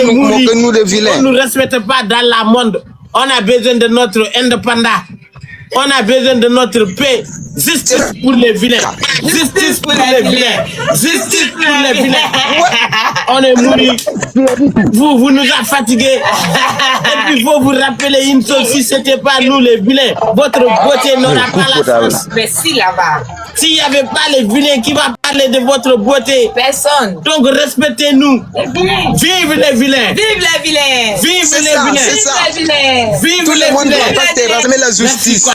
que nous les vilains. On ne nous respecte pas dans le monde. On a besoin de notre indépendance. On a besoin de notre paix. Justice pour les vilains. Justice pour les vilains. Justice pour les vilains. On est mouru. Vous nous avez fatigués. Et puis il faut vous rappeler une chose, si ce n'était pas nous les vilains, votre beauté n'aura pas la chance. Mais si là-bas. S'il n'y avait pas les vilains qui vont parler de votre beauté. Personne. Donc respectez-nous. Vive les vilains. Vive les vilains. Vive les vilains. Vive les vilains. Vive Tout les le monde vilains. doit pas terrasser la justice.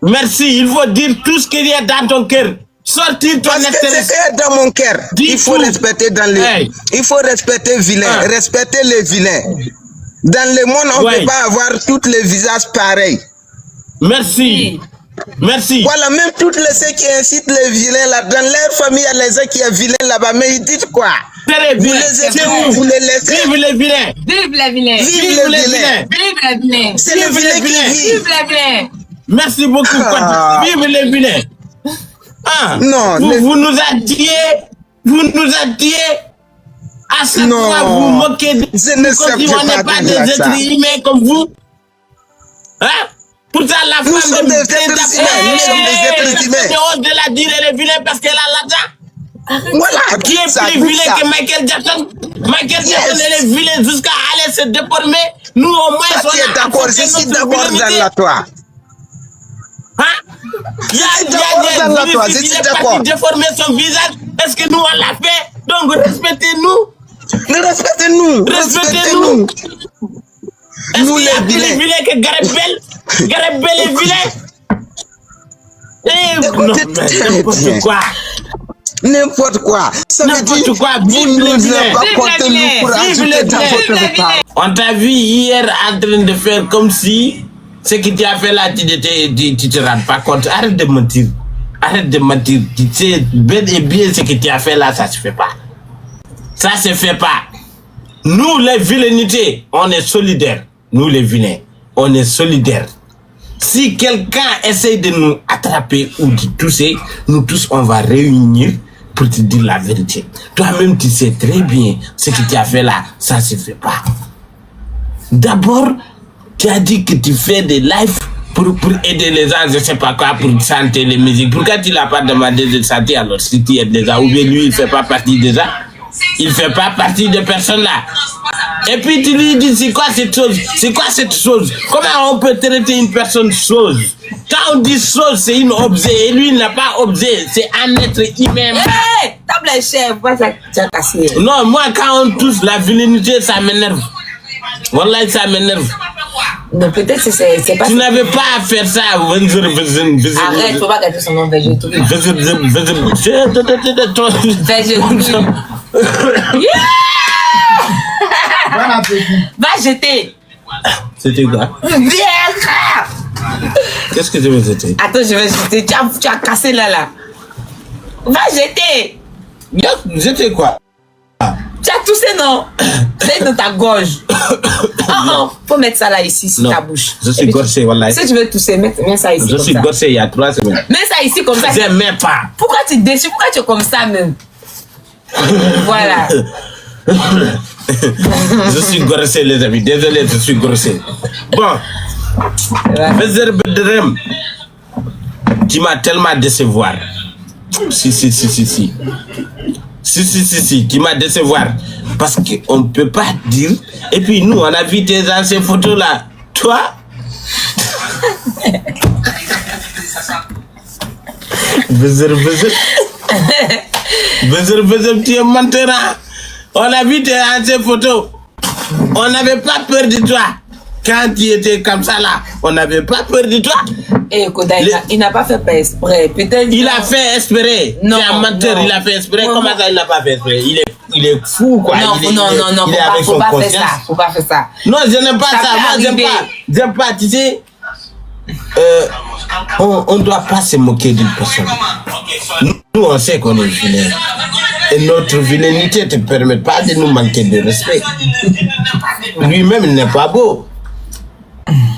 Merci, il faut dire tout ce qu'il y a dans ton cœur. Sortir ton Parce que intérêt. ce qu'il y a dans mon cœur, il faut respecter dans les... Hey. Il faut respecter vilains, respecter les vilains. Dans le monde, on ne peut pas avoir tous les visages pareils. Merci. Merci. Voilà, même toutes les ceux qui incitent les vilains là, dans leur famille, il y a les uns qui sont vilains là-bas, mais ils disent quoi? Très bien. Vous les laissez. Vive les vilains. Vive les vilains. Vive les vilains. Vive les vilains. C'est les vilains qui vivent. Vive les vilains. Merci beaucoup. Vive les vilains. Ah, non. Vous nous attirez. Vous nous attirez. À chaque fois, vous moquez de Je ne sais on n'est pas des êtres humains comme vous. Hein? Pourtant, la femme nous sommes des êtres humains. Nous sommes des êtres humains. C'est de la dire elle est vilaine parce qu'elle a l'argent. Voilà. Qui est plus vilain que Michael Jackson? Michael Jackson, elle est vilaine jusqu'à aller se déformer. Nous, au moins, on est d'accord. Je suis d'accord dans la toi. Hein? Il y a des vilains qui sont partis déformer son visage. Est-ce que nous, on l'a fait? Donc, respectez-nous. Respectez-nous. Respectez-nous. Est-ce qu'il y a plus les vilains que Gareth Bell? Gareth Bell est vilain? N'importe quoi. N'importe quoi. Ça veut dire vous ne nous avez pas compté nous pour ajouter dans votre repas. On t'a vu hier en train de faire comme si ce que tu as fait là, tu te rends pas compte. Arrête de mentir. Arrête de mentir. Tu sais bel et bien ce que tu as fait là, ça se fait pas. Ça se fait pas. Nous, les vilainités, on est solidaires. Nous, les vilains, on est solidaires. Si quelqu'un essaie de nous attraper ou de tousser, nous tous, on va réunir pour te dire la vérité. Toi-même, tu sais très bien ce que tu as fait là, ça se fait pas. D'abord, tu as dit que tu fais des lives pour aider les gens, je sais pas quoi, pour chanter les musiques. Pourquoi tu l'as pas demandé de chanter alors si tu aides les gens? Ou bien lui, il fait pas partie des gens? Il fait pas partie de personnes là. Et puis tu lui dis, c'est quoi cette chose? C'est quoi cette chose? Comment on peut traiter une personne chose? Quand on dit chose, c'est une objet. Et lui, il n'a pas objet. C'est un être humain. Hé, table chef, pourquoi tu as cassé? Non, moi, quand on touche la vilainité, ça m'énerve. Wallah, ça m'énerve. Non, peut-être que c'est pas... Tu n'avais pas à faire ça. Arrête, faut pas garder son nom, Verge. Va jeter. C'était quoi? Qu'est-ce que tu veux jeter? Attends, je vais jeter. Tu as cassé là. Va jeter. Jeter quoi? Tu as toussé, non? C'est dans ta gorge. Oh, faut mettre ça là ici, sur ta bouche. Je suis gorsé, voilà. Si tu veux tousser, mets ça ici. Je suis gorsé il y a 3 semaines. Mets ça ici comme ça. Je mets pas. Pourquoi tu es déçu? Pourquoi tu es comme ça même? Voilà. Je suis gorsé, les amis. Désolé, je suis gorsé. Bon. Tu m'as tellement décevoir. Si, tu m'as décevoir. Parce qu'on ne peut pas dire. Et puis nous, on a vu tes anciennes photos là. Toi? Tu es menteur. On a vu tes anciennes photos. On n'avait pas peur de toi. Quand tu étais comme ça là, on n'avait pas peur de toi. Eh, Koda, il n'a pas fait exprès. Peut-être. Il a fait exprès. Non. C'est un menteur, il a fait exprès. Comment ça, il n'a pas fait exprès? Il est fou, quoi. Non, faut pas faire ça. Faut pas faire ça. Non, je n'aime pas ça. Moi, j'aime pas, tu sais. On ne doit pas se moquer d'une personne. Nous, on sait qu'on est vilain. Et notre vilainité ne te permet pas de nous manquer de respect. Lui-même, il n'est pas beau.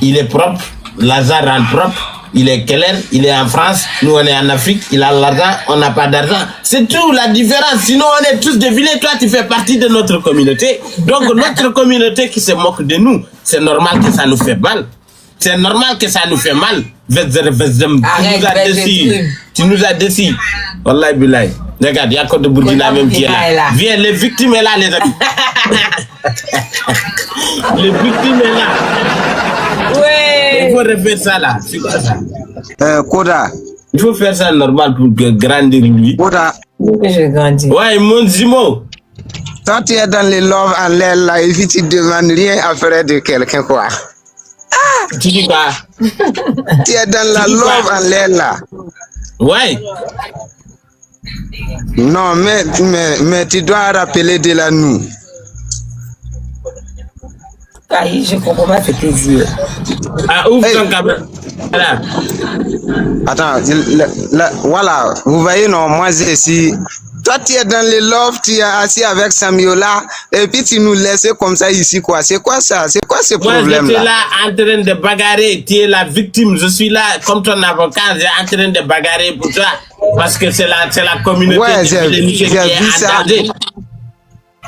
Il est propre. Lazare rend propre. il est clair, il est en France, nous on est en Afrique, il a l'argent, on n'a pas d'argent. C'est tout la différence. Sinon on est tous des vilains. Toi tu fais partie de notre communauté. Donc notre communauté qui se moque de nous, c'est normal que ça nous fait mal. C'est normal que ça nous fait mal. Tu nous as déçus. Wallahi billahi. Regarde, il y a encore de Burkina même qui est là. Viens, les victimes est là, les amis. Les victimes est là. Ouais. Il faut refaire ça là. C'est quoi ça? Koda. Il faut faire ça normal pour grandir lui. Koda. Je grandis. Ouais, mon Zimo. Quand tu es dans les love en l'air là, et puis tu demandes rien à faire de quelqu'un quoi. Tu dis quoi? Tu es dans la love en l'air là. Ouais. Non, mais tu dois rappeler de la nous. Aïe, je comprends pas ce plaisir. Ah, ouvre ton caméra. Voilà. Attends, voilà, vous voyez, non, moi je suis. Toi, tu es dans les love, tu es assis avec Samiola, et puis tu nous laisses comme ça ici, quoi. C'est quoi ça? C'est quoi ce problème-là? Moi, j'étais là en train de bagarrer. Tu es la victime. Je suis là comme ton avocat. J'ai en train de bagarrer pour toi. Parce que c'est la communauté qui est en danger.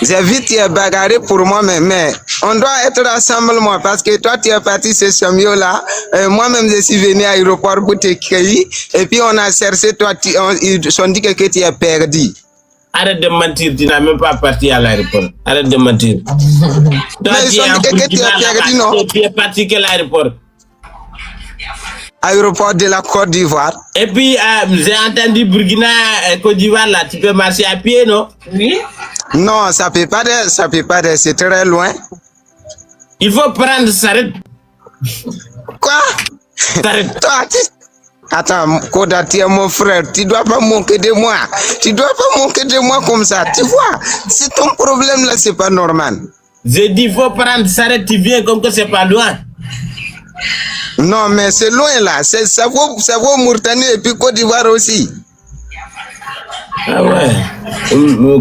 J'ai vu tu es bagarré pour moi, mais on doit être ensemble, moi, parce que toi, tu es parti chez Samiola. Moi-même, je suis venu à l'aéroport pour te cueillir. Et puis, on a cherché, toi, ils ont dit que tu es perdu. Arrête de mentir, tu n'as même pas parti à l'aéroport. Arrête de mentir. Toi, Mais ils ont dit que tu es perdu, non? Tu es parti à l'aéroport. Aéroport de la Côte d'Ivoire. Et puis, j'ai entendu Burkina, Côte d'Ivoire, là, tu peux marcher à pied, non? Oui. Non, ça peut pas être, c'est très loin. Il faut prendre s'arrête. Quoi? S'arrête. Toi, attends, Koda, tu es mon frère, tu dois pas manquer de moi. Tu dois pas manquer de moi comme ça, tu vois? C'est ton problème là, c'est pas normal. J'ai dit, il faut prendre s'arrête, tu viens comme que c'est pas loin. Non, mais c'est loin là, ça vaut Mauritanie et puis Côte d'Ivoire aussi. Ah ouais.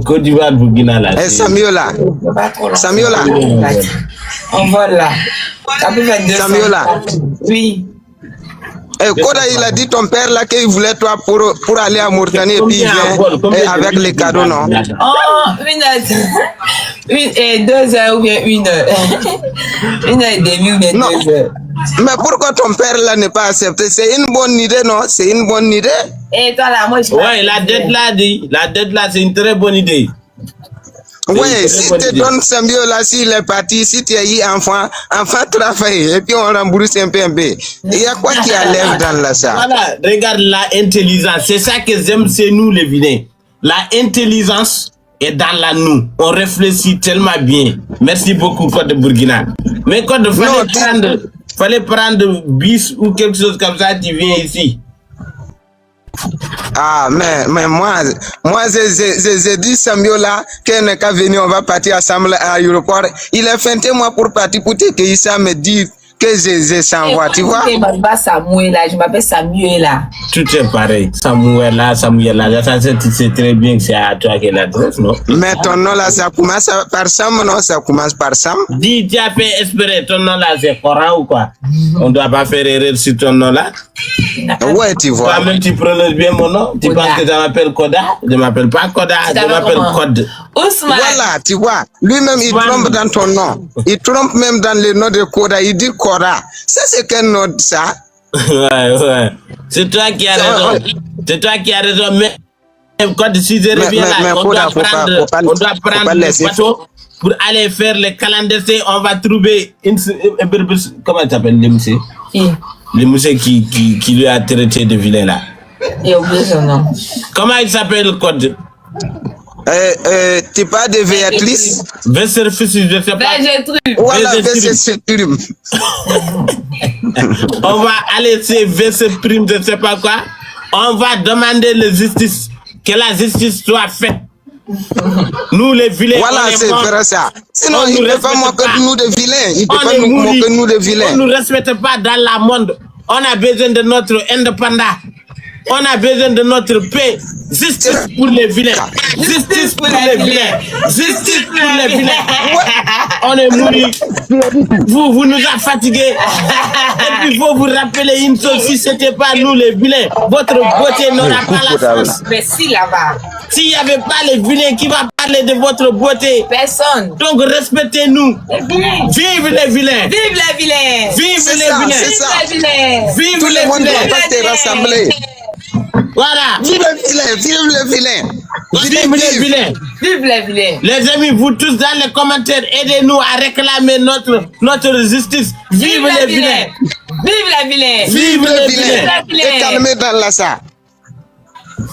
Côte d'Ivoire, Burkina là. Samiola. Samiola. On vole là. Samiola. Oui. Koda, il a dit ton père là qu'il voulait toi pour aller à Mauritanie et puis il vient avec les cadeaux, non? Oh, 1 et 2 heures ou bien 1 heure. 1 heure et demie ou bien 2 heures. Mais pourquoi ton père là n'est pas accepté? C'est une bonne idée, non? C'est une bonne idée. Et toi là, moi je. Ouais, la dette là, c'est une très bonne idée. Oui, si tu donnes Samiola, s'il est parti, si tu as eu enfant travaille, et puis on rembourse un peu. Il y a quoi qui enlève dans la salle? Voilà, regarde la intelligence. C'est ça que j'aime, c'est nous les vilains. La intelligence est dans la nous. On réfléchit tellement bien. Merci beaucoup, Côte de Burkina. Mais Côte de fallait prendre bis ou quelque chose comme ça, tu viens ici. Ah, mais moi j'ai dit Samiola qu'elle n'est qu'à venir, on va partir ensemble à l'aéroport. Il a feinté moi pour partir pour te cueillir, ça me dit que je s'envoie, tu vois. Je m'appelle Samuela. Tout est pareil. Samuela, ça tu sais très bien que c'est à toi qu'elle adresse, non? Mais ton nom là, ça commence par Sam, non? Ça commence par Sam. Dis, tu as fait espérer, ton nom là, c'est Coran ou quoi? On ne doit pas faire erreur sur ton nom là. Ouais, tu vois. Toi-même, tu prononces bien mon nom. Tu penses que je m'appelle Koda? Je ne m'appelle pas Koda, je m'appelle Code. Ousmane. Voilà, tu vois. Lui-même, il trompe dans ton nom. Il trompe même dans le nom de Koda. Il dit Koda. Ça, c'est quel nom, ça? Ouais. C'est toi qui as raison. C'est toi qui as raison. Mais quand si je reviens là, on doit prendre le bateau pour aller faire le calendrier. On va trouver une... Comment il s'appelle, le monsieur? Le monsieur qui lui a traité de vilain là. Il a oublié son nom. Comment il s'appelle, Code? Tu parles de Béatrice? Vesser fils, je sais pas. Voilà, Vesser Prime. On va aller sur Vesser Prime, je sais pas quoi. On va demander la justice. Que la justice soit faite. Nous les vilains. Voilà, c'est vrai ça. Sinon, il ne peut pas moquer nous de vilains. Il ne peut pas nous moquer nous de vilains. On ne nous respecte pas dans le monde. On a besoin de notre indépendance. On a besoin de notre paix. Justice pour les vilains. Justice pour les vilains. Justice pour les vilains. On on est mouru. Vous nous avez fatigués. Et puis, il faut vous rappeler une chose, si ce n'était pas nous les vilains, votre beauté n'aura pas la chance. Mais si, là-bas. S'il n'y avait pas les vilains, qui va parler de votre beauté? Personne. Donc, respectez-nous. Vive les vilains. Vive les vilains. Vive C'est les ça, vilains. c'est ça. Vive les vilains. Vive Tout les le monde vilains. doit pas se rassembler. Voilà. Vive le vilain, vive le vilain. Vive les vilains. Vive les vilains. Les amis, vous tous dans les commentaires, aidez-nous à réclamer notre justice. Vive les vilains. Vive les vilains. Vive le vilain. Vive les Et calmez dans la salle.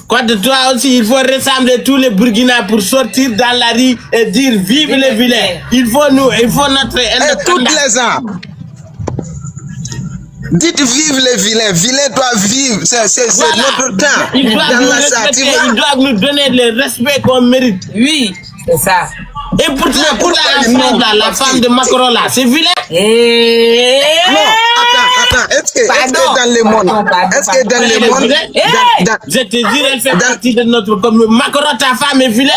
Quoi de toi aussi, il faut rassembler tous les Burkinabés pour sortir dans la rue et dire vive les vilains. Il faut notre Et indépendance. toutes les ans. Dites vive les vilains. Vilain doit vivre. C'est Voilà. notre temps. Ils doivent Dans nous la salle, tu respecter, ils vois. doivent nous donner le respect qu'on mérite. Oui, c'est ça. Et pourtant, pourquoi pourtant non, la femme de Macron là, c'est vilain. Et... Non, attends. Est-ce que dans le monde, est-ce que dans le monde, Je te dis, elle fait partie de notre commune. Macron, ta femme est vilaine.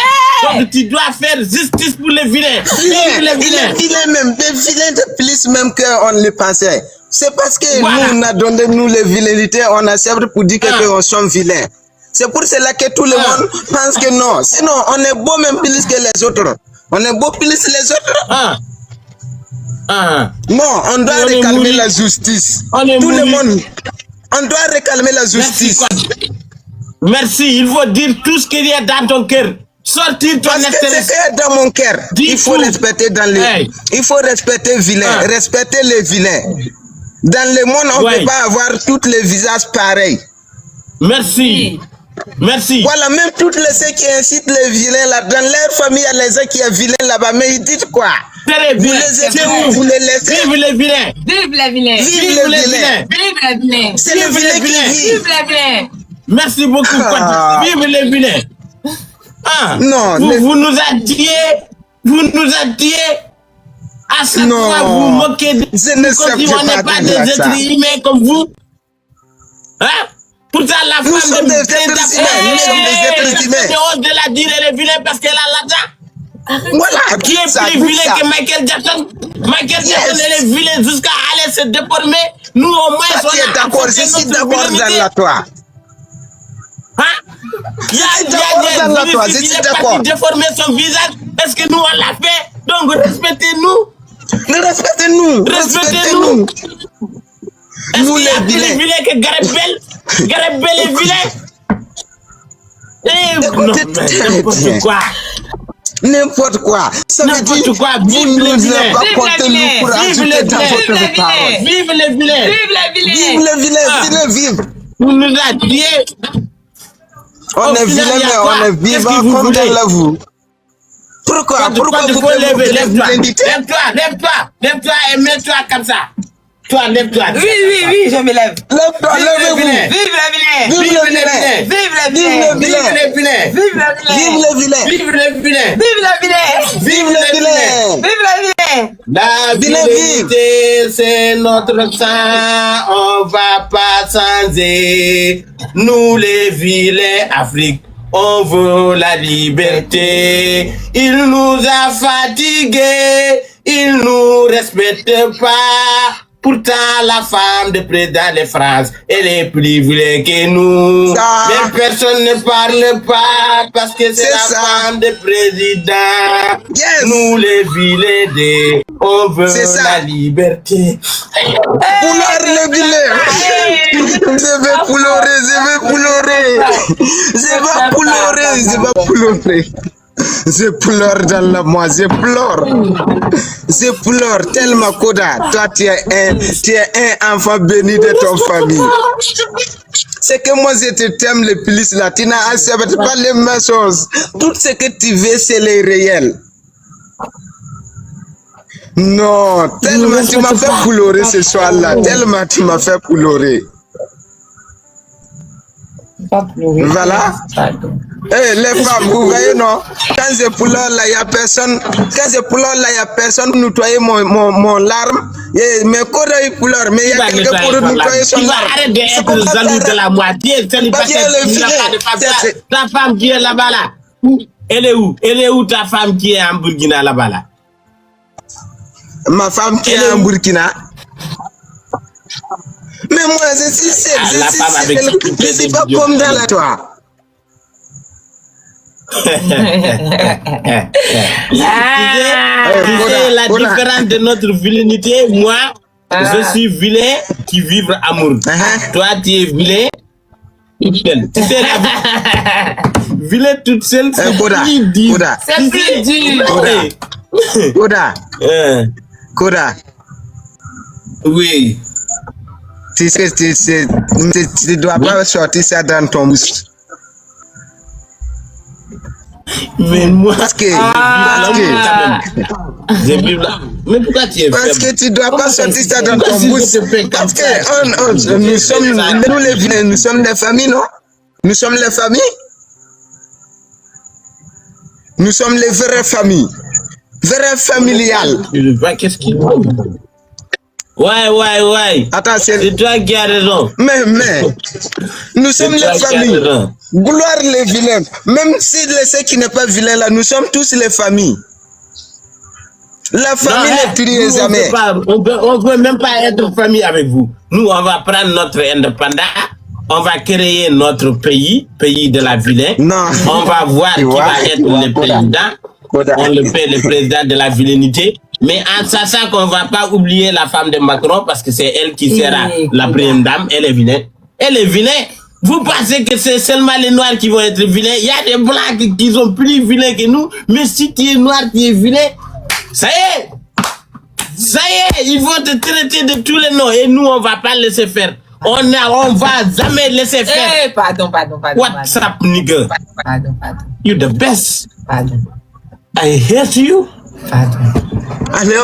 Donc tu dois faire justice pour les vilains. Vive les vilains. vilain même, des vilains de plus même qu'on le pensait. C'est parce que Voilà. nous, on a donné nous les vilainités, on accepte pour dire que on sont vilains. C'est pour cela que tout le monde pense que non. Sinon, on est beau même plus que les autres. On est beau plus que les autres. Non, on doit On est réclamer mouru. la justice. On est Tout le mouru. monde, on doit réclamer la Merci, justice. quoi. Merci, il faut dire tout ce qu'il y a dans ton cœur. Sortir ton Parce que intérêt. c'est dans mon cœur. Dis Il faut tout. respecter dans les. Hey. Il faut respecter vilains, respecter les vilains. Dans le monde, on ne Ouais. peut pas avoir tous les visages pareils. Merci. Merci. Voilà, même toutes les ceux qui incitent les vilains là, dans leur famille, il y a les gens qui sont vilains là-bas, mais ils disent quoi? Très Vous bien. les C'est aidez, où? vous les laissez. Vive les vilains. Vive les vilains. Vive Vive les les vilains. vilains. Vive les vilains. C'est le Vive vilain les qui vilains. vit. Vive les vilains. Merci beaucoup. Ah. Vive les vilains. Non, Vous nous attirez. Vous nous attirez. À chaque Non. fois, vous moquez de Je nous ne comme si sais on n'est pas pas dire des ça. êtres humains comme vous. Pourtant, la Nous femme sommes des êtres humains, nous sommes des êtres humains. de la dire, elle est vilaine parce qu'elle a l'argent. Voilà, Qui est ça plus dit vilain ça. que Michael Jackson? Michael Yes. Jackson, elle est vilaine jusqu'à aller se déformer. Nous, au moins, Ah, tu es d'accord, je suis d'accord dans la toi. Il y a suis d'accord dans la toi, je suis il est d'accord. parti déformer son visage. Est-ce que nous, on l'a fait? Donc, respectez-nous. Respectez-nous. Respectez-nous. Est-ce Nous qu'il y a les plus vilains. vilain que Gareth Bell? Gareth Bell est vilain. Eh, non, mais n'importe quoi. N'importe quoi. Ça veut N'importe dire quoi. vous Vive nous les vilains. n'avez pas Vive compté les nous vilains. pour Vive ajouter les dans vilains. votre Vive les parole. vilains. Vive les vilains. Vive les Vive vilains. le vilain, Ah. vilain, vive. Vous nous attirez. On Au est final, vilain, il y a mais quoi? on est Qu'est-ce vivant que vous comme voulez? dans la vous. Pourquoi Pourquoi vous faut pouvez lever? vous de Lève-toi. l'identité? Lève-toi et mets-toi comme ça. Toi, lève-toi. Oui, je me lève. Lève-toi, Vive levez-vous. les vilains. Vive les vilains. Vive le vilain. Vive les Vive vilains. le Vive vilain. les vilains. Vive les vilains. Vive le vilain. Vive les vilains. Vive les vilains. Vive le vilain. Vive les vilains. La Vilain, fidélité, c'est notre sang, on va pas changer. Nous les vilains Afrique, on veut la liberté. Il nous a fatigués, il nous respecte pas. Pourtant, la femme de président de France, elle est plus vilaine que nous. Ça. Mais personne ne parle pas parce que c'est C'est la ça. femme de président. Yes. Nous les vilains, on veut C'est ça. la liberté. Poular le vilain. Je vais poulorer, je vais poulorer. Je vais poulorer. Je pleure dans la moi, je pleure. Je pleure tellement Koda. Toi, tu es un enfant béni de ton famille. C'est que moi, je te t'aime le plus là. Tu n'as accepté pas les mêmes choses. Tout ce que tu veux, c'est les réels. Non, tellement tu m'as fait pleurer ce soir-là. Tellement tu m'as fait pleurer. Voilà. Eh, les femmes, vous voyez, non? Quand je pleure là, il n'y a personne. Quand je pleure là, il n'y a personne pour nettoyer mon larme. Et mes corps, ils pleurent, mais il y a quelqu'un pour nettoyer son Tu vas larme. arrêter d'être jaloux de la moitié. Célibataire, tu n'as pas de femme. Ta femme qui est là-bas là. Elle est où? Elle est où ta femme qui est en Burkina là-bas là? ma femme qui est en Burkina. Mais moi, je suis seul. Je suis pas comme dans la toi. Tu sais, la différence de notre vilainité, moi, je suis vilain qui vivre amour. Toi, tu es vilain toute seule. Tu sais, vilain toute seule, c'est plus dur. C'est plus dur. Koda. Oui. Tu sais, tu dois pas sortir ça dans ton bouche. Mais moi, parce que mais pourquoi tu es parce que tu dois pas sortir ça dans ton bouche. Parce que nous les vilains, nous sommes des familles, non? Nous sommes les familles. Nous sommes les vraies familles. Vraies familiales. Qu'est-ce qu'il dit? Ouais. Attends, c'est toi qui as raison. Mais, nous sommes les familles. Gloire les vilains. Même si ceux qui n'est pas vilain là, nous sommes tous les familles. La famille ne trie jamais. On peut même pas être famille avec vous. Nous, on va prendre notre indépendance. On va créer notre pays de la vilaine. Non. On va voir qui va être le président. On le fait le président de la vilainité. Mais en sachant qu'on ne va pas oublier la femme de Macron parce que c'est elle qui sera la première dame, elle est vilaine. Elle est vilaine. Vous pensez que c'est seulement les noirs qui vont être vilains? Il y a des blancs qui sont plus vilains que nous. Mais si tu es noir, tu es vilain. Ça y est, ils vont te traiter de tous les noms et nous, on ne va pas laisser faire. On va jamais laisser faire. Pardon. What's up, nigga? Pardon. You the best. Pardon. I hate you. Pardon. Allez,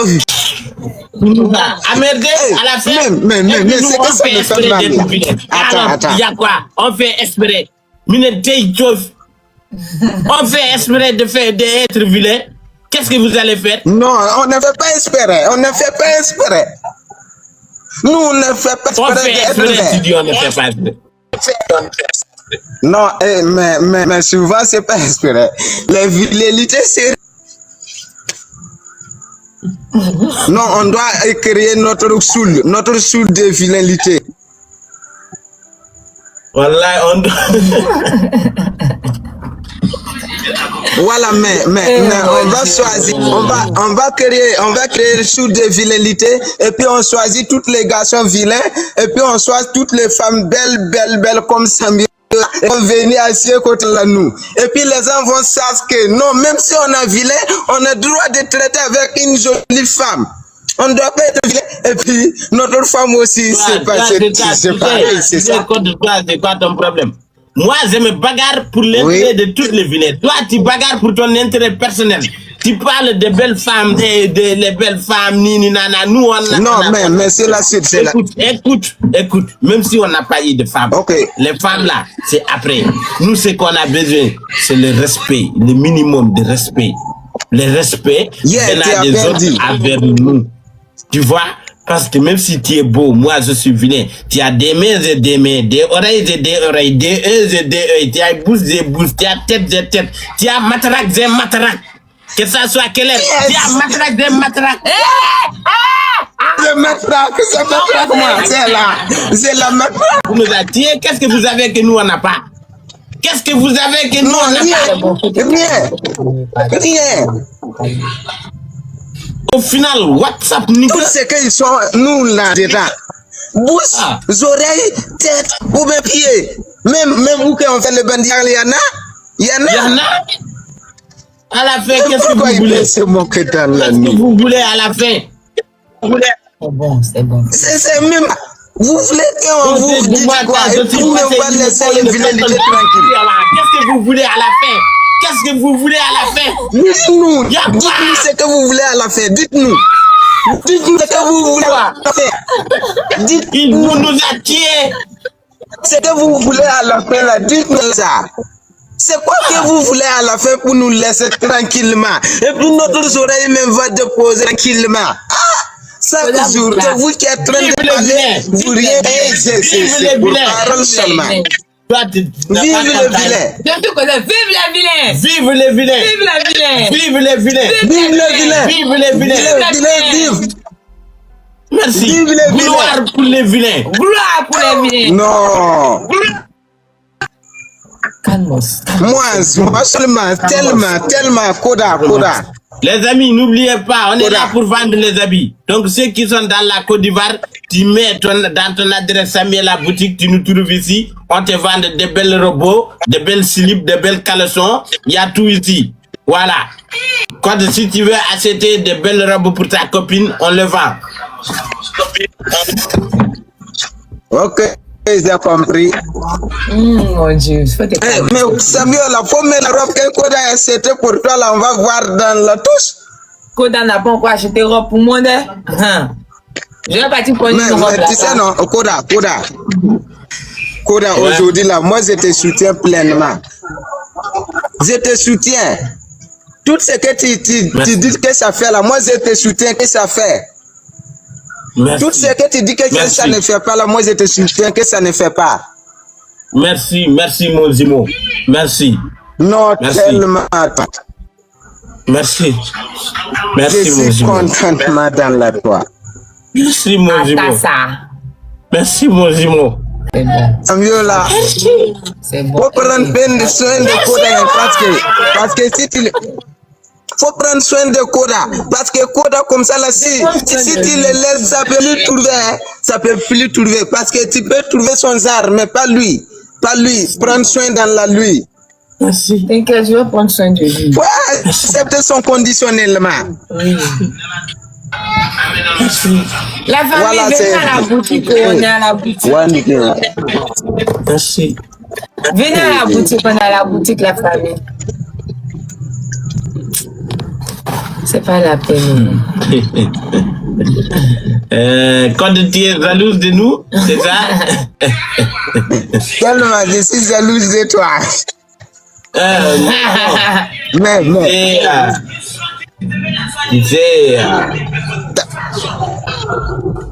Amergué, à la fin. Mais c'est que ça me fait mal. Attends. Il y a quoi? On fait espérer. On fait espérer d'être vilain. Qu'est-ce que vous allez faire? Non, on ne fait pas espérer. Nous, on ne fait pas espérer. On fait espérer, tu dis on ne fait pas espérer. Non, mais souvent, c'est pas espérer. Les velléités, c'est... Non, on doit créer notre soul de vilainité. Voilà, on doit... Voilà, mais on va choisir, on va créer le soul de vilainité et puis on choisit toutes les garçons vilains et puis on choisit toutes les femmes belles comme Samuel. Et on venir assis à côté de nous. Et puis les gens vont savoir que non, même si on est vilain, on a le droit de traiter avec une jolie femme. On ne doit pas être vilain. Et puis notre femme aussi, c'est pareil. C'est ça. C'est quoi ton problème? Moi, je me bagarre pour l'intérêt de toutes les vilains. Toi, tu bagarres pour ton intérêt personnel. Tu parles de belles femmes, les belles femmes, nini, nana. Nous, mais c'est la suite. Écoute. Même si on n'a pas eu de femmes, les femmes là, c'est après. Nous, ce qu'on a besoin, c'est le respect, le minimum de respect. Le respect venant des autres envers nous. Tu vois? Parce que même si tu es beau, moi je suis vilain, tu as des mains et des mains, des oreilles et des oreilles, des yeux et des yeux, tu as bouche et bouche, tu as tête et tête, tu as matraque et matraque. Que ça soit quelle heure, tu as matraque et matraque. C'est matraque, moi, c'est la matraque. Vous nous attirez, qu'est-ce que vous avez que nous on n'a pas? Qu'est-ce que vous avez que nous on n'a pas? Rien. Au final, WhatsApp, tout ce qu'ils sont, nous là dedans. Bouche, oreilles, tête, ou même pieds. Même où qu'on fait le bandit, il y en a. À la fin, qu'est-ce que vous voulez? Qu'est-ce que vous voulez à la fin? C'est bon. C'est même. Vous voulez qu'on vous dise quoi? Et puis on va laisser les vilainités tranquilles. Qu'est-ce que vous voulez à la fin? Qu'est-ce que vous voulez à la fin? Dites-nous ce que vous voulez à la fin. Dites-nous ce que vous voulez à la fin. Il vous nous a tués. Ce que vous voulez à la fin, là, dites-nous ça. C'est quoi que vous voulez à la fin pour nous laisser tranquillement? Et puis notre oreille même va déposer tranquillement. Chaque jour, que vous qui êtes en train de parler, vous riez, c'est pour parole seulement. Toi, tu n'as Vive pas les compris. vilains. Je te connais. Vive les vilains. Vive les vilains. Vive les vilains. Vive les vilains. Vive les vilains. Vive les vilains. Les vilains vivent. Merci. Vive les vilains. Gloire pour les vilains. Gloire pour les vilains. Non. Calme-toi. Moi seulement, tellement, Koda. Les amis, n'oubliez pas, on est Koda. là pour vendre les habits. Donc, ceux qui sont dans la Côte d'Ivoire, tu mets dans ton adresse Samuel la boutique, tu nous trouves ici. On te vend des belles robots, des belles slips, des belles caleçons. Il y a tout ici. Voilà. Quand si tu veux acheter des belles robes pour ta copine, on le vend. Ok, j'ai compris. Mon Dieu, faut te calmer. Mais Samuel, la faut mettre la robe que Koda a achetée pour toi, là, on va voir dans la touche. Koda n'a pas encore acheté robe pour moi, hein? Je vais partir pour une robe Mais là. tu sais, non, Koda, Ouais. aujourd'hui, là, moi, je te soutiens pleinement. Je te soutiens. Tout ce que tu dis que ça fait, là, moi, je te soutiens que ça fait. Merci. Tout ce que tu dis que Merci. ça ne fait pas, là, moi, je te soutiens que ça ne fait pas. Merci, mon Zimo. Merci. Non, Merci. tellement. Merci. Je Merci, mon suis Zimo. contentement dans la toi. Merci, mon Zimo. Attends ça. Merci, mon Zimo. C'est bon. Samuel, là, C'est bon. faut prendre bien soin de Koda, parce que si tu... Faut prendre soin de Koda, parce que Koda comme ça là, si tu le laisses, ça peut plus trouver, hein. Ça peut plus trouver, parce que tu peux trouver son genre, mais pas lui, prendre soin dans la lui. Merci. T'inquiète, je vais prendre soin de lui. Faut accepter son conditionnellement. Oui. La famille, Voilà, venez c'est- à la boutique, on est à la boutique. Merci. Venez à la boutique, on est à la boutique, la famille. C'est pas la peine. Quand tu es jalouse de nous, c'est ça? Tellement, je suis jalouse de toi. Non. Mais, Tu sais,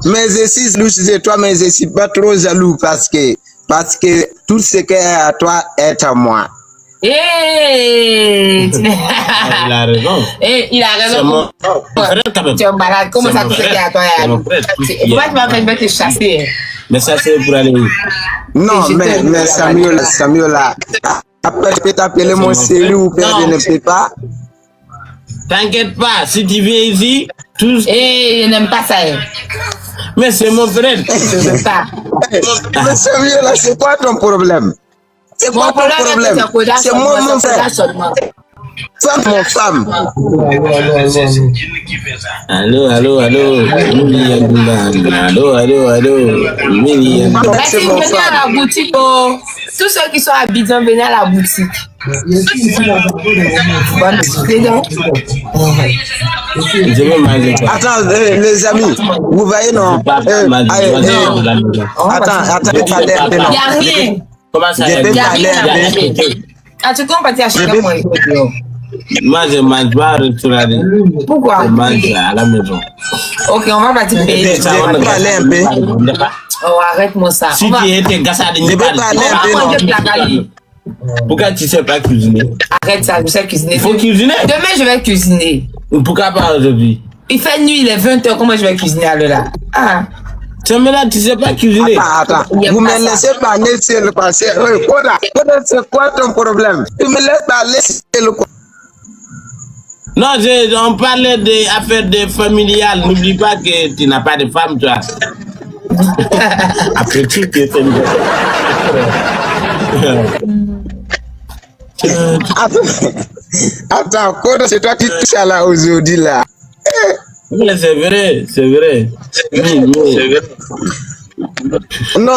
mais je suis jalouse de toi, mais je suis pas trop jaloux parce que tout ce qui est à toi est à moi. Eh, il a raison. il a C'est raison. mon frère quand même. Tu es malade. Comment C'est ça mon te fait frère. à toi? C'est mon frère. Pourquoi tu m'as fait, je vais te chasser? Mais ça, c'est pour aller où? Non, Et je t'aime. mais Samuel, après je peux t'appeler mon chéri ou père, je ne peux pas. T'inquiète pas, si tu viens ici, tout... Eh, je n'aime pas ça. Mais c'est mon frère. Je veux pas. Mais Samuel, c'est quoi ton problème? C'est quoi ton problème? C'est moi, mon frère. Femme, mon femme. Allô. Allô. C'est Venez mon à femme. la boutique. Oh. Tous ceux qui sont à Bidon, venez à la boutique. Bonne idée, donc. Je veux manger quoi? Attends, les amis, vous voyez, non? Attends, je vais parler un peu, non? Il n'y a rien. Comment ça Je vais va? parler un peu. En tout cas, on va partir acheter moi. Moi, je mange pas au restaurant. Pourquoi? Je mange à la maison. Ok, on va partir payer. Je vais parler un peu. Oh, arrête-moi ça. Si On va- tu étais gassade, Je vais parler un peu, on va non? manger placali. pourquoi tu sais pas cuisiner? Arrête ça, je sais cuisiner. Il faut cuisiner. Demain, je vais cuisiner. Pourquoi pas aujourd'hui? Il fait nuit, il est 20h, comment je vais cuisiner à l'heure là? Ah, C'est là, tu sais pas cuisiner. Attends, Il y a vous pas me ça. laissez parler seul, parce que, Koda, c'est quoi ton problème? Tu me laisses parler seul, quoi. Non, on parlait des affaires de familiales. N'oublie pas que tu n'as pas de femme, toi. Après tout, tu es familial. Attends, Koda, c'est toi qui touches à la aujourd'hui, là. Mais c'est vrai, c'est vrai. Oui. Non,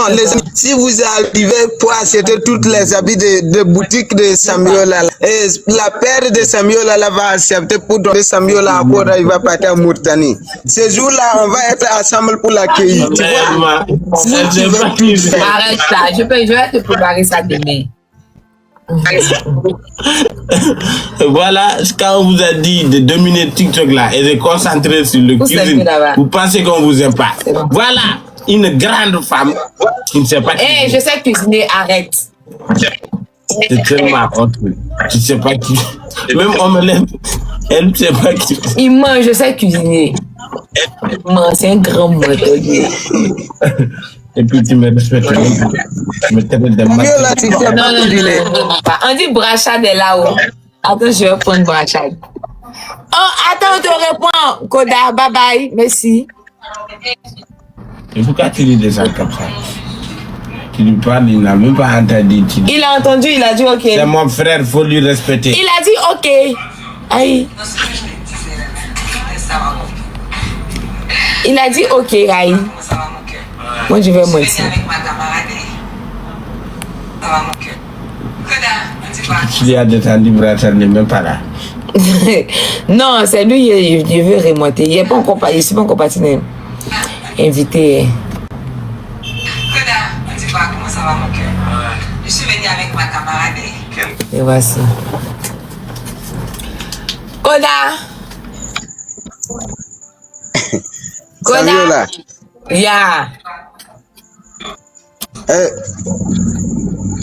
si vous arrivez pour acheter toutes les habits de boutique de Samuel, là, et la paire de Samuel là, va accepter pour donner Samuel à Koda, il va partir à Mauritanie. Ce jour-là, on va être ensemble pour l'accueillir. Tu vois? Si tu veux cuisiner. arrête ça, je vais te préparer ça demain. Voilà, quand on vous a dit de dominer TikTok là et de concentrer sur le Où c'est cuisine, que là-bas? vous pensez qu'on vous aime pas. C'est bon. Voilà, une grande femme qui ne sait pas Eh, cuisiner. je sais cuisiner, arrête. C'est tellement honteux. Tu sais pas qui. Même on me l'aime. Elle ne sait pas qui. Il mange, je sais cuisiner. C'est un grand motelier. Et puis tu me respectes. Tu me traites de Yo mal. là, tu sais pas cuisiner. On dit brachade est là-haut. Attends, je vais prendre brachade. Oh, attends, on te répond. Koda, bye bye. Merci. Et pourquoi tu dis des gens comme ça? Tu lui parles, il n'a même pas entendu. Il a entendu, il a dit ok. C'est mon frère, il faut lui respecter. Il a dit ok. Aïe. Il a dit ok, aïe. Moi, je vais mentir. Tu lui as détendu, Brachad n'est même pas là. Non, c'est lui, il veut remonter. Il n'est pas encore parti, je suis pas encore parti invité. Comment ça va mon cœur? Je suis venue avec ma camarade. Et voici. Koda. Samiola. Yeah.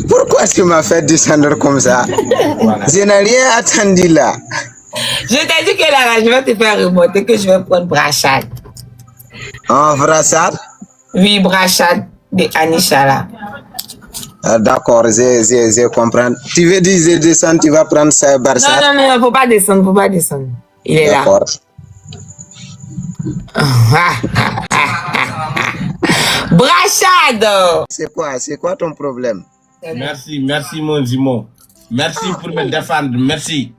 Pourquoi tu m'as fait descendre comme ça? Voilà. Je n'ai rien attendu là. Je t'ai dit que là, je vais te faire remonter, que je vais prendre brachade. En brassard? Oui, brachade de Anisha là. Ah, d'accord, je comprends. Tu veux dire, je descends, tu vas prendre ça, brassard? Non, faut pas descendre, faut pas descendre. Il est là. D'accord. Brachade! C'est quoi ton problème? Merci mon Zimo. Merci pour me défendre. Merci.